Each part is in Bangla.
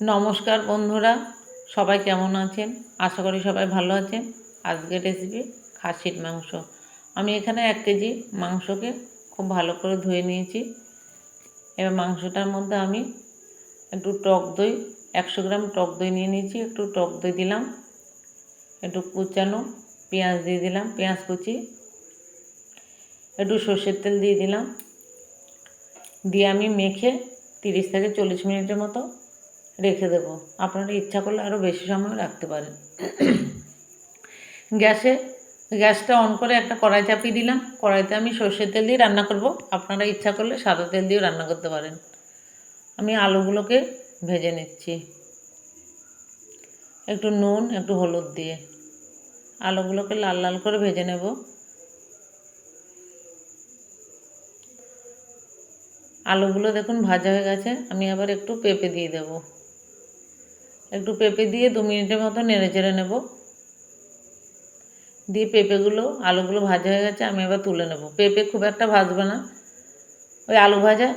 নমস্কার বন্ধুরা, সবাই কেমন আছেন? আশা করি সবাই ভালো আছেন। আজকের রেসিপি খাসির মাংস। আমি এখানে 1 কেজি মাংসকে খুব ভালো করে ধুয়ে নিয়েছি। এবার মাংসটার মধ্যে আমি একটু টক দই 100 গ্রাম টক দই নিয়ে নিয়েছি। একটু টক দই দিলাম, একটু কুচানো পেঁয়াজ দিয়ে দিলাম, পেঁয়াজ কুচি, একটু সর্ষের তেল দিয়ে দিলাম, দিয়ে আমি মেখে 30 থেকে 40 মিনিটের মতো রেখে দেব। আপনারা ইচ্ছা করলে আরও বেশি সময় রাখতে পারেন। গ্যাসটা অন করে একটা কড়াই চাপিয়ে দিলাম। কড়াইতে আমি সর্ষের তেল দিয়ে রান্না করব। আপনারা ইচ্ছা করলে সাদা তেল দিয়েও রান্না করতে পারেন। আমি আলুগুলোকে ভেজে নিচ্ছি একটু নুন একটু হলুদ দিয়ে। আলুগুলোকে লাল লাল করে ভেজে নেব। আলুগুলো দেখুন ভাজা হয়ে গেছে। আমি আবার একটু পেঁপে দিয়ে দেব। একটু পেঁপে দিয়ে 2 মিনিটের মতো নেড়ে চেড়ে নেব। দিয়ে আলুগুলো ভাজা হয়ে গেছে, আমি এবার তুলে নেব। পেঁপে খুব একটা ভাজবো না, ওই আলু ভাজা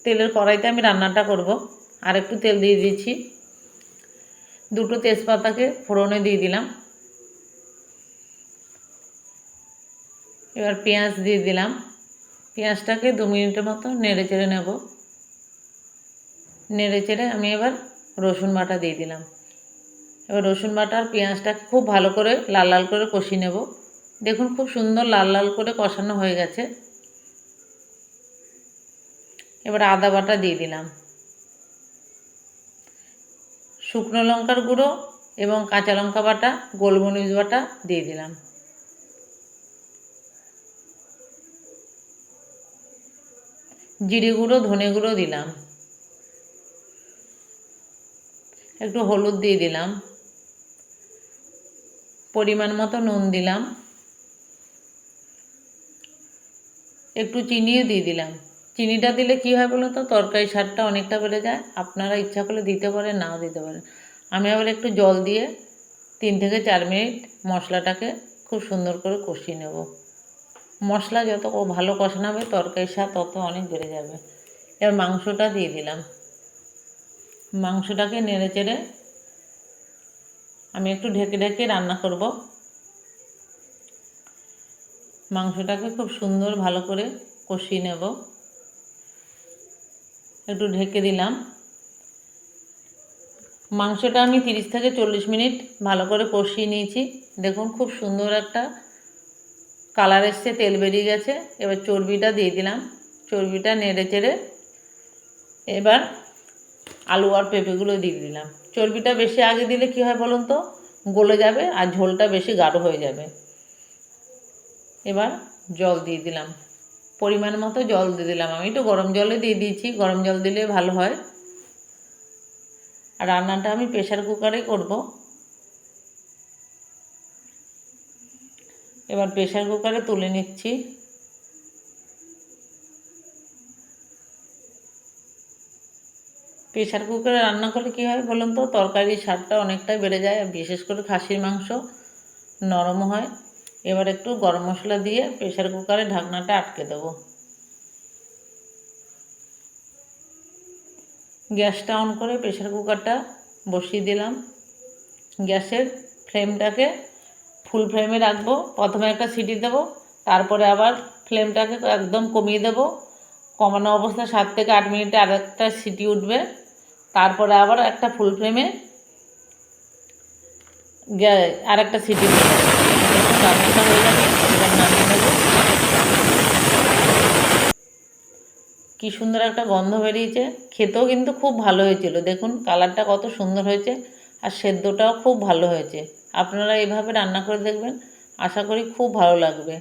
তেলের কড়াইতে আমি রান্নাটা করব। আর একটু তেল দিয়ে দিয়েছি, 2টো তেজপাতাকে ফোড়নে দিয়ে দিলাম। এবার পেঁয়াজ দিয়ে দিলাম। পেঁয়াজটাকে 2 মিনিটের মতো নেড়ে চেড়ে নেব। নেড়ে চেড়ে আমি এবার রসুন বাটা দিয়ে দিলাম। এবার রসুন বাটা আর পেঁয়াজটাকে খুব ভালো করে লাল লাল করে কষিয়ে নেব। দেখুন খুব সুন্দর লাল লাল করে কষানো হয়ে গেছে। এবার আদা বাটা দিয়ে দিলাম, শুকনো লঙ্কার গুঁড়ো এবং কাঁচা লঙ্কা বাটা, গোলমরিচ বাটা দিয়ে দিলাম। জিরে গুঁড়ো ধনে গুঁড়ো দিলাম, একটু হলুদ দিয়ে দিলাম, পরিমাণ মতো নুন দিলাম, একটু চিনিও দিয়ে দিলাম। চিনিটা দিলে কী হয় বলো তো, তরকারি স্বাদটা অনেকটা বেড়ে যায়। আপনারা ইচ্ছা করলে দিতে পারেন, নাও দিতে পারেন। আমি আবার একটু জল দিয়ে 3 থেকে 4 মিনিট মশলাটাকে খুব সুন্দর করে কষিয়ে নেব। মশলা যত ভালো কষানো হবে তরকারির স্বাদ তত অনেক বেড়ে যাবে। এবার মাংসটা দিয়ে দিলাম। মাংসটাকে নেড়ে চেড়ে আমি একটু ঢেকে ঢেকে রান্না করব। মাংসটাকে খুব সুন্দর ভালো করে কষিয়ে নেব। একটু ঢেকে দিলাম। মাংসটা আমি 30 থেকে 40 মিনিট ভালো করে কষিয়ে নিয়েছি। দেখুন খুব সুন্দর একটা কালার এসছে, তেল বেরিয়ে গেছে। এবার চর্বিটা দিয়ে দিলাম। চর্বিটা নেড়ে চেড়ে এবার আলু আর পেঁপেগুলো দিয়ে দিলাম। চর্বিটা বেশি আগে দিলে কী হয় বলুন তো, গলে যাবে আর ঝোলটা বেশি গাঢ় হয়ে যাবে। এবার জল দিয়ে দিলাম, পরিমাণ মতো জল দিয়ে দিলাম। আমি তো গরম জলে দিয়ে দিয়েছি, গরম জল দিলে ভালো হয়। আর রান্নাটা আমি প্রেশার কুকারে করব। এবার প্রেশার কুকারে তুলে নিচ্ছি। প্রেশার কুকারে রান্না করলে কী হয় বলুন তো, তরকারির স্বাদটা অনেকটাই বেড়ে যায়। আর বিশেষ করে খাসির মাংস নরম হয়। এবার একটু গরম মশলা দিয়ে প্রেশার কুকারে ঢাকনাটা আটকে দেবো। গ্যাসটা অন করে প্রেশার কুকারটা বসিয়ে দিলাম। গ্যাসের ফ্লেমটাকে ফুল ফ্লেমে রাখবো। প্রথমে একটা সিটি দেবো, তারপরে আবার ফ্লেমটাকে একদম কমিয়ে দেবো। কমানো অবস্থায় 7 থেকে 8 মিনিটে আর একটা সিটি উঠবে। তারপরে আবার একটা ফুল ফ্লেমে আর একটা সিটি দেবো। রান্নাটা হয়ে যাবে, এবার নামিয়ে নেব। কী সুন্দর একটা গন্ধ বেরিয়েছে। খেতেও কিন্তু খুব ভালো হয়েছিল। দেখুন কালারটা কত সুন্দর হয়েছে, আর সেদ্ধটাও খুব ভালো হয়েছে। আপনারা এইভাবে রান্না করে দেখবেন, আশা করি খুব ভালো লাগবে।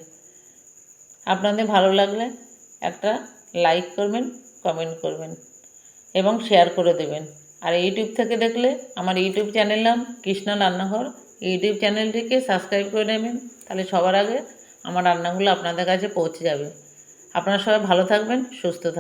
আপনাদের ভালো লাগলে একটা লাইক করবেন, কমেন্ট করবেন এবং শেয়ার করে দেবেন। আর ইউটিউব থেকে দেখলে আমার ইউটিউব চ্যানেল নাম কৃষ্ণা রান্নাঘর। ইউটিউব চ্যানেলটিকে সাবস্ক্রাইব করে নেবেন, তাহলে সবার আগে আমার রান্নাগুলো আপনাদের কাছে পৌঁছে যাবে। আপনারা সবাই ভালো থাকবেন, সুস্থ থাকবেন।